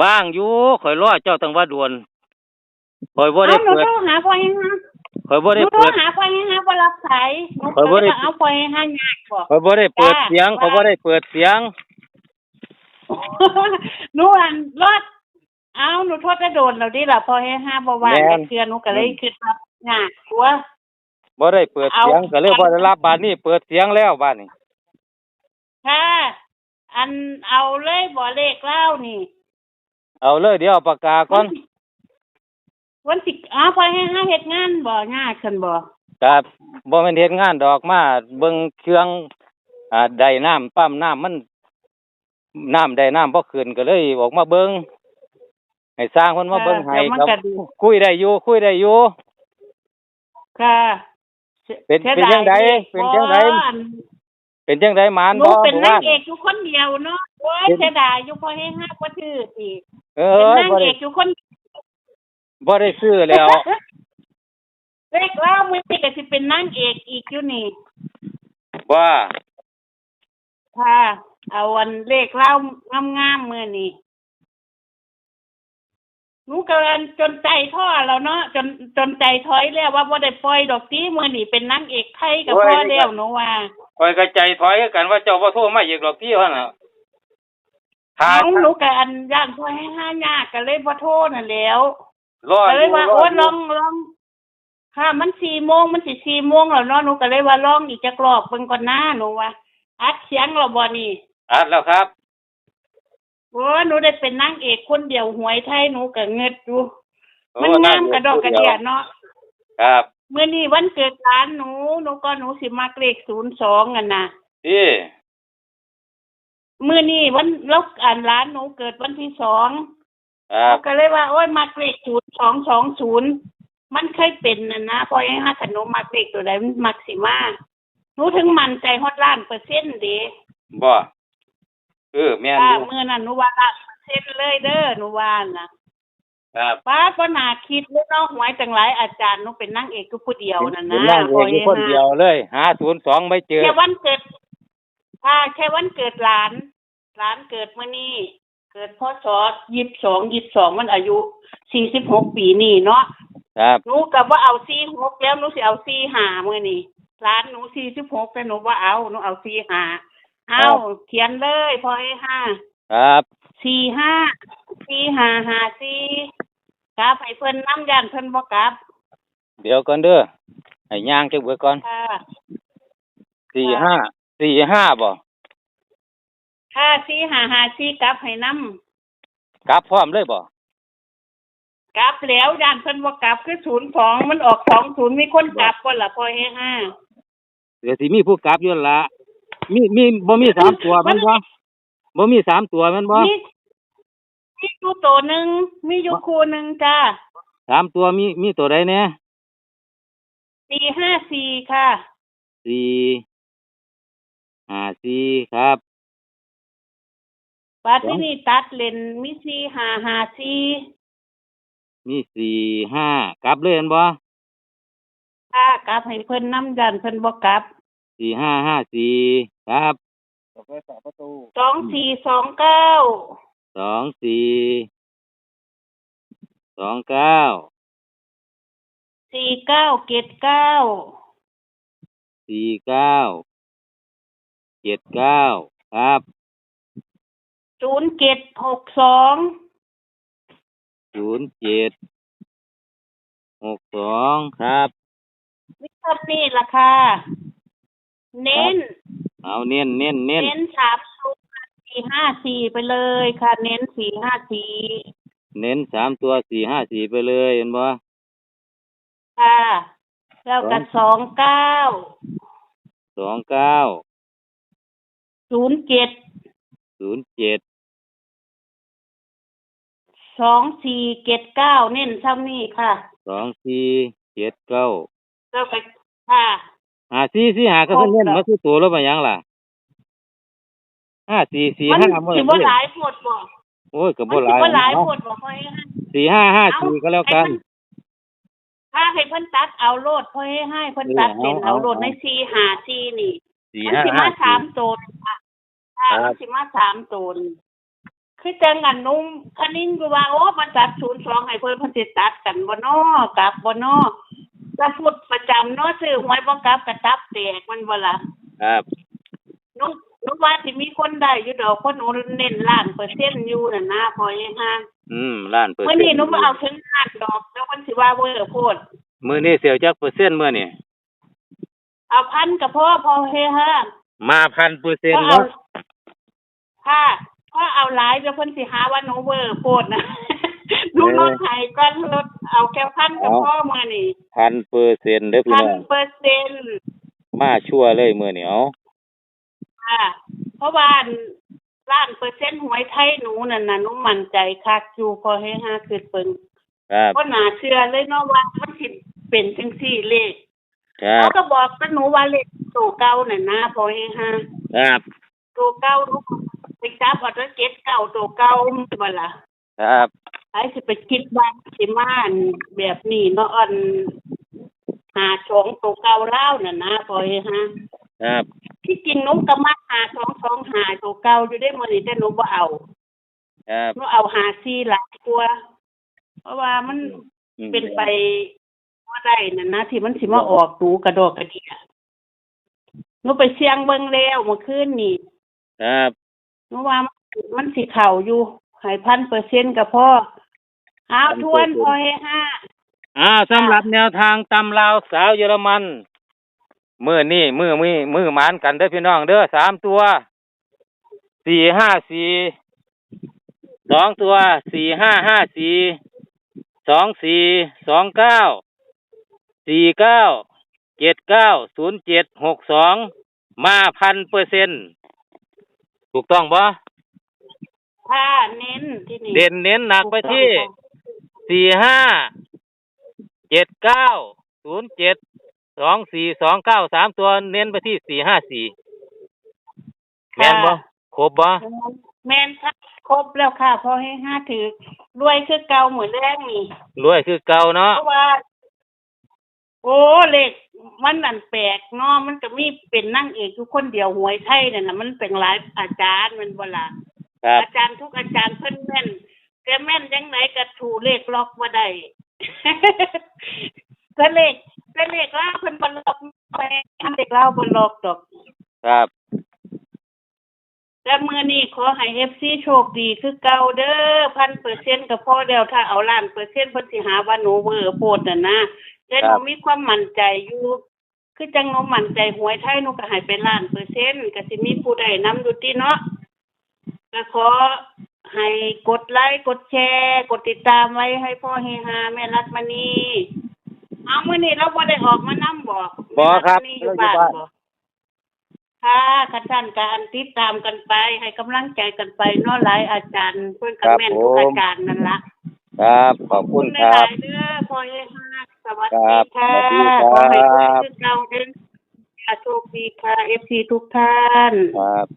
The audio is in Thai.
ว่างอยู่ข่อยรอเจ้าตั้งว่าด่วนข่อยบ่ได้เอาหนู เปิดโทรหาพ่อให้ฮะข่อยบ่หนูโทรได้เปิดหาพ่อให้ฮะบ่รับสายหนู ข่อย ก็ บ่ เลย ได้ ว่าเอาพ่อให้ฮะยากบ่ ข่อยบ่ได้เปิดเสียงข่อยบ่ ว่า ได้เปิดเสียง หนูอันรอดเอาหนูโทษจะโดนแล้วดิล่ะพ่อให้ฮะบ่ว่างจักเทื่อหนูก็เลยคิดว่ายากกลัว บ่ได้เปิดเสียงก็เลยบ่ได้รับบัดนี้เปิดเสียงแล้วบัดนี้ ค่ะอันเอาเลยบ่เลขเล่านี่ เอาเลยเดี๋ยวเอาปากกาก่อน วันสิพ่อให้ฮะเฮ็ดงานบ่ยากซั่นบ่ ครับบ่แม่นเฮ็ดงานดอกมาเบิ่งเครื่องได้น้ำปั๊มน้ำมันน้ำได้น้ำบ่ขึ้นก็เลยออกมาเบิ่งให้สร้างเพิ่นมาเบิ่งให้ครับคุยได้อยู่ค่ะ เป็นจังไดเป็นจังไดหมาน หนู บ่ เป็น หมู่ นาง บ้าน เอกอยู่คนเดียวเนาะโอ้ยเสียดายอยู่พอให้ฮักบ่ถือสิ เอ เป็นาง อนบ่ เอ ได้ กอยู่คน บ่ได้ซื้อแล้ว เล็กแล้วมื้อนี้ก็สิเป็นนางเอกอีกอยู่นี่ ว่า ค่ะ เอาอันเลขเล่างามๆมื้อนี้หนูก็อันจนใจท้อแล้วเนาะจนใจถอยแล้วว่าบ่ได้ปล่อยดอกติมื้อนี้เป็นนางเอกไทยก็พอแล้วหนูว่า ข่อยก็ใจถอยคือกันว่าเจ้าบ่โทรมาอีกดอกพี่ว่าน่ะถ้า เอาหนูก็อันย่านพอให้หายากก็เลยบ่โทรนั่นแหล้ว รอ ก็ อ เลย ยู่ ว่า ร โอ้ ออยู่ ลองค่ะมัน4 โมงมันสิ4 โมงแล้วเนาะหนูก็เลยว่าลองอีกจักรอบเบิ่งก่อนนะหนูว่าอัดเสียงแล้วบ่นี่ อัดแล้วครับ โอ้หนูได้เป็นนางเอกคนเดียวหวยไทยหนูก็เงิดอยู่ โอ้ มันงามกระดอกกระเดียเนาะ ครับ มื้อนี้วันเกิดหลานหนูหนูสิมักเลข02อันน่ะ พี่ มื้อนี้วันแล้วอันหลานหนูเกิดวันที่2ครับ ก็เลยว่าโอ้ยมักเลข0220มันเคยเป็นน่ะนะพอให้หาขนมมักเลขตัวใดมันมักสิมาหนูถึงมั่นใจฮอดล้านเปอร์เซ็นต์เด้ บ่แม่นอยู่ มื้อนั้นหนูว่าล้านเปอร์เซ็นต์เลยเด้อหนูว่าน่ะ ครับ ป้าบ่น่าคิดเลยเนาะหวยจังหลายอาจารย์หนูเป็นนางเอกอยู่ผู้เดียวนั่น เป็น นะ นางเอกอยู่คนเดียวเลยหา02ไม่เจอ แค่วันเกิดแค่วันเกิดหลานเกิดมื้อนี้เกิดพศ22มันอายุ46ปีนี่เนาะ ครับ หนูก็บ่เอา46แล้วหนูสิเอา45มื้อนี้หลานหนู46แต่หนูบ่เอาหนูเอา45เอาเขียนเลยพอให้5ครับ 454554กลับให้เพิ่นนำย่านเพิ่นบ่กลับ เดี๋ยวก่อนเด้อให้ย่างจักเบิดก่อน ค่ะ 45บ่ ค่ะ4554กลับให้นำ กลับพร้อมเลยบ่ กลับแล้วย่านเพิ่นบ่กลับคือ02มันออก20มีคนกลับบ่ล่ะพอให้5 เดี๋ยวสิมีผู้กลับอยู่นั่นล่ะมีบ่มี3ตัวแม่นบ่บ่มี3ตัวแม่นบ่ มีอยู่ตัวหนึงมีอยู่คู่หนึงจ้า 3ตัวมีตัวใดแหน่ 454ค่ะ 454ครับ บัดที่นี่ตัดเลนมี4554มี45กลับเลยแม่นบ่ ค่ะกลับให้เพิ่นนำย่านเพิ่นบ่กลับ4554ครับ2429 2429 4979 4979ครับ 0762 0762ครับ วิธีนี่ล่ะค่ะ เน้น เอาเน้นเน้น454ไปเลยค่ะ เน้น454 เน้น3ตัว454ไปเลยเห็นบ่ ค่ะ แล้วก็29 07 07 2479เน้นซ้ำนี่ค่ะ 2479 แล้วก็ค่ะ 5445ก็คือเน้นมาคือตัวแล้วบ่หยังล่ะ มัน 5445มื้อ สิบ่หลายโพดบ่ โอ้ยก็ มัน บ่ห สิ ลาย บ่หลายโพดบ่พ่อให้4554ก็แล้วกัน ถ้าให้เพิ่นตัดเอาโลดพ่อให้เพิ่นตัดเป็นเอาโลดใน454นี่มันสิมา3ตัวค่ะมันสิมา3ตัว คือจังอันนุ่มคันนิ่งก็ว่าโอ้มันตัด02ให้เพิ่นสิตัดกันบ่น้อกลับบ่น้อถ้าพูดประจำเนาะซื้อหวยบ่กลับก็ตับแตกมันบ่ล่ะ ครับ นุว่าสิมีคนได้อยู่ดอกเพราะหนูเน้นล้านเปอร์เซ็นต์อยู่น่ะนะพอเองฮะ ล้านเปอร์ เมื่อ เซ็น นี้ ต์ หนูบ่เอาถึงล้านดอกแล้วคนสิว่าเวอร์โพด มื้อนี้เสียวจักเปอร์เซ็นต์มื้อนี้ เอาพันก็พอเฮฮะ มา 1,000% ก็เอา เนาะ ค่ะก็เอาหลายเดี๋ยวเพิ่นสิหาว่าหนูเวอร์โพดนะ ดูลดให้ก่อนลดเอาแค่พันก็พอมื้อนี้ 1,000%เด้อพี่น้อง 1,000% มาชัวร์เลยมื้อนี้เอา ค่ะ เพราะว่าล้านเปอร์เซ็นต์หวยไทยหนูนั่นน่ะหนูมั่นใจคักอยู่พอเฮฮะคือเพิ่น ครับ บ่น่าเชื่อเลยเนาะว่ามันสิเป็นจังซี่เลข ครับ เขาก็บอกกับหนูว่าเลขตัวเก่าน่ะนะพอเฮฮะ ครับ ตัวเก่าหนูไปจับเอาแต่7เก่าตัวเก่าบ่ล่ะ ครับ ไอ้สิไปคิดว่าสิมาอันแบบนี้เนาะอันหาสองตัวเก่าลาวน่ะนะพอเฮฮะ ครับ ที่จริงหนูก็มาหา225หาตัวเก่าอยู่ได้มื้อนี้แต่หนูบ่เอา ครับ หนูเอาหา4หลายกว่าเพราะว่ามันเป็นไปบ่ได้นั่นนะที่มันสิมาออกตูกระดอกกระเดียหนูไปเสี่ยงเบิ่งแล้วเมื่อคืนนี่ ครับ หนูว่ามันสิเข้าอยู่ให้ 1,000% ก็พอเอาทวนพอให้5 สำหรับแนวทางตำลาวสาวเยอรมันมื้อนี้มื้อหมานกันเด้อพี่น้องเด้อ3ตัว454 2ตัว4554 2429 49 79 07 62มา 1,000% ถูกต้องบ่ ถ้าเน้นที่นี่ เน้นหนักไปที่45 79 07 2429 3ตัวเน้นไปที่454แม่นบ่ครบบ่ แม่นค่ะครบแล้วค่ะพอให้5ถือรวยคือเก่าเหมือนแรกนี่ รวยคือเก่าเนาะ เพราะว่า โอ้เลขมันนั่นแปลกเนาะมันก็มีเป็นนางเอกอยู่คนเดียวหวยไทยนั่นน่ะมันเป็นหลายอาจารย์แมันบ่ล่ะ ครับ อาจารย์ทุกอาจารย์เพิ่นแม่นแกแม่นจังไหนก็ถูกเลขล็อกบ่ได้ ก็เลขลาวเพิ่นบ่ล็อกไปเลขลาวบ่ล็อกดอก ครับ แต่มื้อนี้ขอให้ FC โชคดีคือเก่าเด้อ 1,000% ก็พอแล้วถ้าเอาล้านเปอร์เซ็นต์เพิ่นสิหาว่าหนูเวอร์โพดน่ะนะแต่หนูมีความมั่นใจอยู่คือจังหนูมั่นใจหวยไทยหนูก็ให้ไปล้านเปอร์เซ็นต์ก็สิมีผู้ใดนำอยู่ติเนาะก็ขอให้กดไลค์กดแชร์กดติดตามไว้ให้พ่อเฮฮาแม่รัตมณีเอามื้อนี้เราบ่ได้ออกมานำบ่ บ่ครับ แม่รัตมณีอยู่บ้านบ่ค่ะคันท่านการติดตามกันไปให้กำลังใจกันไปเนาะหลายอาจารย์เพิ่นก็แม่นทุกอาจารย์นั่นล่ะ ครับขอบคุณครั ห บ ลายๆเด้อพ่อเฮฮาสวัสดีค่ะ ครับ ขอให้ สวัสดีครับ ทุกเราเด้อโชคดีค่ะ FC ทุกท่าน ครับ